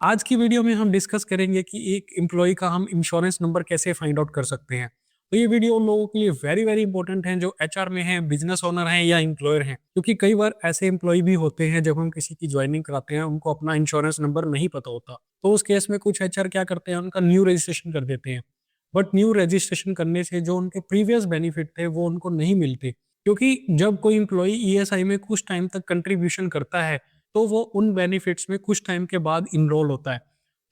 आज की वीडियो में हम डिस्कस करेंगे कि एक एम्प्लॉय का हम इंश्योरेंस नंबर कैसे फाइंड आउट कर सकते हैं। तो ये वीडियो उन लोगों के लिए वेरी वेरी इंपॉर्टेंट है जो एचआर में हैं, बिजनेस ओनर हैं या एम्प्लॉयर हैं, क्योंकि कई बार ऐसे एम्प्लॉय भी होते हैं जब हम किसी की ज्वाइनिंग कराते हैं उनको अपना इंश्योरेंस नंबर नहीं पता होता। तो उस केस में कुछ एचआर क्या करते हैं, उनका न्यू रजिस्ट्रेशन कर देते हैं। बट न्यू रजिस्ट्रेशन करने से जो उनके प्रीवियस बेनिफिट थे वो उनको नहीं मिलते, क्योंकि जब कोई एम्प्लॉय ईएसआई में कुछ टाइम तक कंट्रीब्यूशन करता है तो वो उन बेनिफिट्स में कुछ टाइम के बाद इनरोल होता है।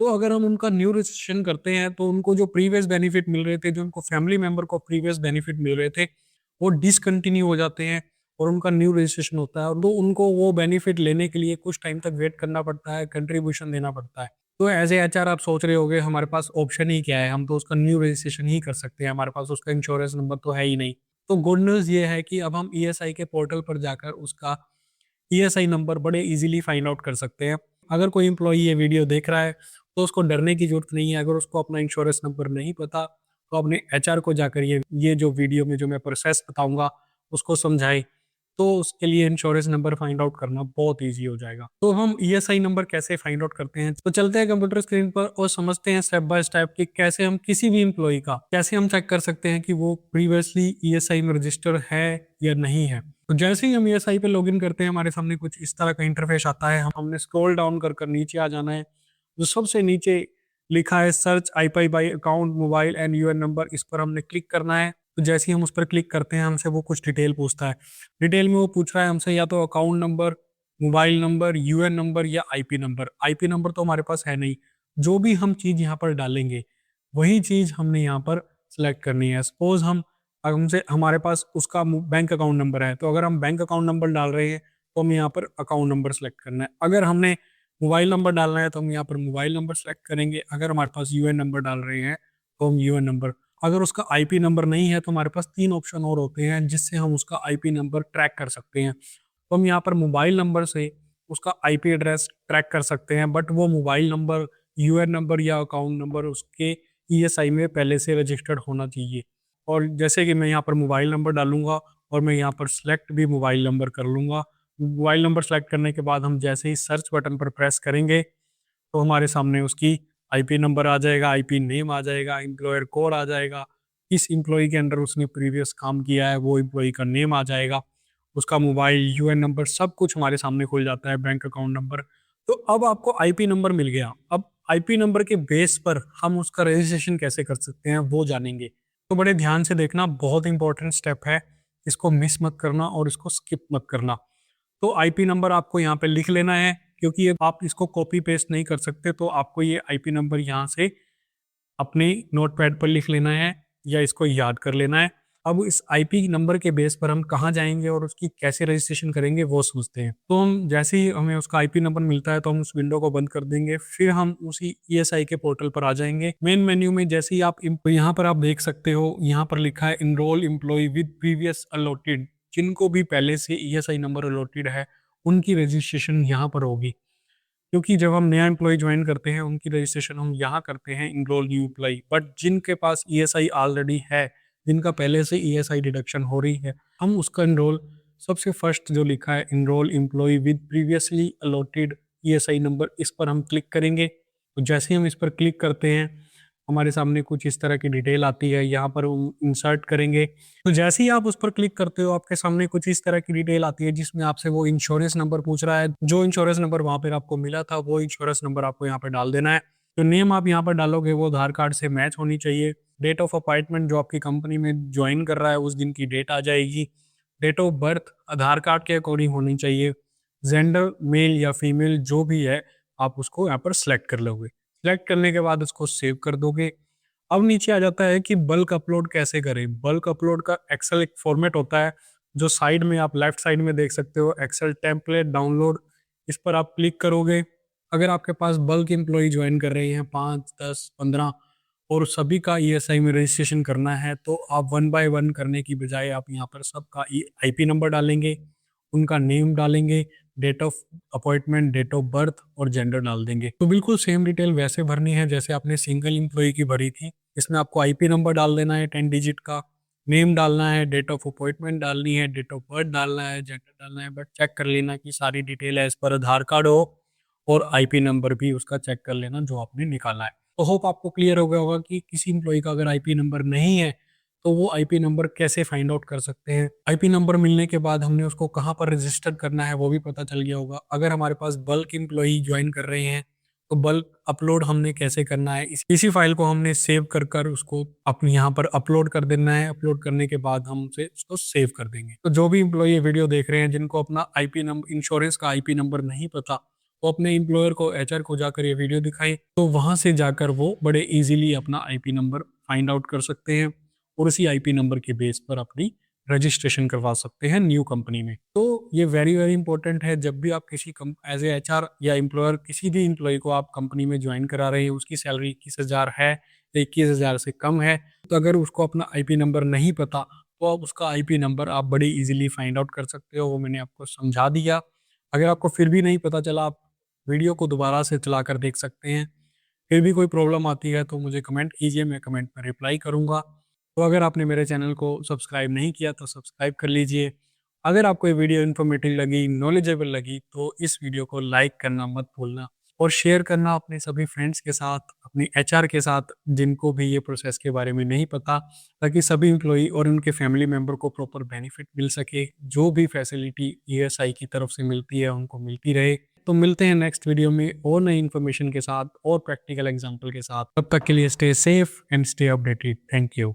तो अगर हम उनका न्यू रजिस्ट्रेशन करते हैं तो उनको जो प्रीवियस बेनिफिट मिल रहे थे, जो उनको फैमिली मेंबर को प्रीवियस बेनिफिट मिल रहे थे, वो डिसकंटिन्यू हो जाते हैं और उनका न्यू रजिस्ट्रेशन होता है। और तो उनको वो बेनिफिट लेने के लिए कुछ टाइम तक वेट करना पड़ता है, कंट्रीब्यूशन देना पड़ता है। तो एज ए एचआर आप सोच रहे होगे हमारे पास ऑप्शन ही क्या है, हम तो उसका न्यू रजिस्ट्रेशन ही कर सकते हैं, हमारे पास उसका इंश्योरेंस नंबर तो है ही नहीं। तो गुड न्यूज़ ये है कि अब हम ईएसआई के पोर्टल पर जाकर उसका ईएसआई नंबर बड़े इजीली फाइंड आउट कर सकते हैं। अगर कोई एम्प्लॉई ये वीडियो देख रहा है तो उसको डरने की ज़रूरत नहीं है। अगर उसको अपना इंश्योरेंस नंबर नहीं पता तो अपने एचआर को जाकर ये जो वीडियो में जो मैं प्रोसेस बताऊँगा उसको समझाएँ, तो उसके लिए इंश्योरेंस नंबर फाइंड आउट करना बहुत ईज़ी हो जाएगा। तो हम ईएसआई नंबर कैसे फाइंड आउट करते हैं? तो चलते हैं कंप्यूटर स्क्रीन पर और समझते हैं स्टेप बाय स्टेप कि कैसे हम किसी भी एम्प्लॉयी का कैसे हम चेक कर सकते हैं कि वो प्रीवियसली ईएसआई में रजिस्टर है या नहीं है। तो जैसे ही हम ईएसआई पे लॉगिन करते हैं हमारे सामने कुछ इस तरह का इंटरफेस आता है। हमने स्क्रॉल डाउन कर नीचे आ जाना है। जो सबसे नीचे लिखा है search IPI by account mobile and UN number, इस पर हमने क्लिक करना है। तो जैसे ही हम उस पर क्लिक करते हैं हमसे वो कुछ डिटेल पूछता है। डिटेल में वो पूछ रहा है हमसे या तो account number, mobile number, UN number या आईपी नंबर। आईपी नंबर तो हमारे पास है नहीं। जो भी हम चीज़ यहाँ पर डालेंगे वही चीज़ हमने यहाँ पर सेलेक्ट करनी है। सपोज हमसे हमारे पास उसका बैंक अकाउंट नंबर है, तो अगर हम बैंक अकाउंट नंबर डाल रहे हैं तो हम यहाँ पर अकाउंट नंबर सेलेक्ट करना है। अगर हमने मोबाइल नंबर डालना है तो हम यहाँ पर मोबाइल नंबर सेलेक्ट करेंगे। अगर हमारे पास यूएन नंबर डाल रहे हैं तो हम यूएन नंबर। अगर उसका आईपी नंबर नहीं है तो हमारे पास 3 ऑप्शन और होते हैं जिससे हम उसका आईपी नंबर ट्रैक कर सकते हैं। तो हम यहाँ पर मोबाइल नंबर से उसका आईपी एड्रेस ट्रैक कर सकते हैं, बट वो मोबाइल नंबर, यूएन नंबर या अकाउंट नंबर उसके ईएसआई में पहले से रजिस्टर्ड होना चाहिए। और जैसे कि मैं यहाँ पर मोबाइल नंबर डालूंगा और मैं यहाँ पर सेलेक्ट भी मोबाइल नंबर कर लूँगा। मोबाइल नंबर सेलेक्ट करने के बाद हम जैसे ही सर्च बटन पर प्रेस करेंगे तो हमारे सामने उसकी आईपी नंबर आ जाएगा, आईपी नेम आ जाएगा, एम्प्लॉयर कोड आ जाएगा, किस एम्प्लॉय के अंडर उसने प्रीवियस काम किया है वो एम्प्लॉय का नेम आ जाएगा, उसका मोबाइल, यूएन नंबर सब कुछ हमारे सामने खुल जाता है, बैंक अकाउंट नंबर। तो अब आपको आईपी नंबर मिल गया। अब आईपी नंबर के बेस पर हम उसका रजिस्ट्रेशन कैसे कर सकते हैं वो जानेंगे। तो बड़े ध्यान से देखना, बहुत इंपॉर्टेंट स्टेप है, इसको मिस मत करना और इसको स्किप मत करना। तो आईपी नंबर आपको यहाँ पे लिख लेना है, क्योंकि ये आप इसको कॉपी पेस्ट नहीं कर सकते। तो आपको ये आईपी नंबर यहाँ से अपने नोटपैड पर लिख लेना है या इसको याद कर लेना है। अब इस आईपी नंबर के बेस पर हम कहाँ जाएंगे और उसकी कैसे रजिस्ट्रेशन करेंगे वो सोचते हैं। तो हम जैसे ही हमें उसका आईपी नंबर मिलता है तो हम उस विंडो को बंद कर देंगे, फिर हम उसी ईएसआई के पोर्टल पर आ जाएंगे। मेन मेन्यू में जैसे ही आप यहाँ पर आप देख सकते हो, यहाँ पर लिखा है enrol employ with previous allotted. जिनको भी पहले से ईएसआई नंबर अलॉटेड है उनकी रजिस्ट्रेशन यहाँ पर होगी, क्योंकि जब हम नया एम्प्लॉय ज्वाइन करते हैं उनकी रजिस्ट्रेशन हम यहाँ करते हैं इनरोल न्यू एम्प्लॉय। बट जिनके पास ईएसआई ऑलरेडी है, जिनका पहले से ईएसआई डिडक्शन हो रही है, हम उसका इनरोल सबसे फर्स्ट जो लिखा है enrol employ with previously allotted ESI number, इस पर हम क्लिक करेंगे। तो जैसे ही हम इस पर क्लिक करते हैं हमारे सामने कुछ इस तरह की डिटेल आती है, यहाँ पर हम इंसर्ट करेंगे। तो जैसे ही आप उस पर क्लिक करते हो आपके सामने कुछ इस तरह की डिटेल आती है जिसमें आपसे वो इंश्योरेंस नंबर पूछ रहा है। जो इंश्योरेंस नंबर वहाँ पर आपको मिला था वो इंश्योरेंस नंबर आपको यहाँ पर डाल देना है। जो नेम आप यहाँ पर डालोगे वो आधार कार्ड से मैच होनी चाहिए। डेट ऑफ अपॉइंटमेंट जो आपकी कंपनी में ज्वाइन कर रहा है उस दिन की डेट आ जाएगी। Date of birth Aadhaar card के अकॉर्डिंग होनी चाहिए। जेंडर मेल या फीमेल जो भी है आप उसको यहाँ पर सिलेक्ट कर लोगे। सिलेक्ट करने के बाद उसको सेव कर दोगे। अब नीचे आ जाता है कि बल्क अपलोड कैसे करें। बल्क अपलोड का एक्सेल एक फॉर्मेट होता है जो साइड में आप लेफ्ट साइड में देख सकते हो, एक्सेल टेम्पलेट डाउनलोड, इस पर आप क्लिक करोगे। अगर आपके पास बल्क एम्प्लॉय ज्वाइन कर रहे हैं 5, 10, 15 और सभी का ईएसआई में रजिस्ट्रेशन करना है तो आप 1 बाय 1 करने की बजाय आप यहाँ पर सबका आईपी नंबर डालेंगे, उनका नेम डालेंगे, date of appointment, date of birth और जेंडर डाल देंगे। तो बिल्कुल सेम डिटेल वैसे भरनी है जैसे आपने सिंगल एम्प्लॉय की भरी थी। इसमें आपको आईपी नंबर डाल देना है 10 डिजिट का, नेम डालना है, डेट ऑफ अपॉइंटमेंट डालनी है, डेट ऑफ बर्थ डालना है, जेंडर डालना है। बट चेक कर लेना कि सारी डिटेल एज पर आधार कार्ड हो और आईपी नंबर भी उसका चेक कर लेना जो आपने निकाला है। तो होप आपको क्लियर हो गया होगा कि किसी एम्प्लॉय का अगर आईपी नंबर नहीं है तो वो आईपी नंबर कैसे फाइंड आउट कर सकते हैं। आईपी नंबर मिलने के बाद हमने उसको कहाँ पर रजिस्टर करना है वो भी पता चल गया होगा। अगर हमारे पास बल्क एम्प्लॉय ज्वाइन कर रहे हैं तो बल्क अपलोड हमने कैसे करना है, इसी फाइल को हमने सेव कर उसको अपने यहाँ पर अपलोड कर देना है। अपलोड करने के बाद हम उसे उसको सेव कर देंगे। तो जो भी एम्प्लॉय ये वीडियो देख रहे हैं जिनको अपना आईपी नंबर, इंश्योरेंस का आईपी नंबर नहीं पता, वो अपने एम्प्लॉयर को, एचआर को जाकर ये वीडियो दिखाएं, तो वहां से जाकर वो बड़े इजीली अपना आईपी नंबर फाइंड आउट कर सकते हैं और उसी आईपी नंबर के बेस पर अपनी रजिस्ट्रेशन करवा सकते हैं न्यू कंपनी में। तो ये वेरी वेरी इंपॉर्टेंट है। जब भी आप किसी एज ए एचआर या एम्प्लॉयर किसी भी एम्प्लॉय को आप कंपनी में ज्वाइन करा रहे हैं, उसकी सैलरी 21,000 है या 21,000 से कम है, तो अगर उसको अपना आईपी नंबर नहीं पता तो आप उसका आईपी नंबर आप बड़ी इजीली फाइंड आउट कर सकते हो। वो मैंने आपको समझा दिया। अगर आपको फिर भी नहीं पता चला, आप वीडियो को दोबारा से चला कर देख सकते हैं। फिर भी कोई प्रॉब्लम आती है तो मुझे कमेंट कीजिए, मैं कमेंट में रिप्लाई करूँगा। तो अगर आपने मेरे चैनल को सब्सक्राइब नहीं किया तो सब्सक्राइब कर लीजिए। अगर आपको ये वीडियो इन्फॉर्मेटिव लगी, नॉलेजेबल लगी, तो इस वीडियो को लाइक करना मत भूलना और शेयर करना अपने सभी फ्रेंड्स के साथ, अपनी एचआर के साथ जिनको भी ये प्रोसेस के बारे में नहीं पता, ताकि सभी एम्प्लॉई और उनके फैमिली मेंबर को प्रॉपर बेनिफिट मिल सके। जो भी फैसिलिटी ईएसआई की तरफ से मिलती है उनको मिलती रहे। तो मिलते हैं नेक्स्ट वीडियो में और नई इन्फॉर्मेशन के साथ और प्रैक्टिकल एग्जाम्पल के साथ। तब तक के लिए stay safe and stay updated. Thank you.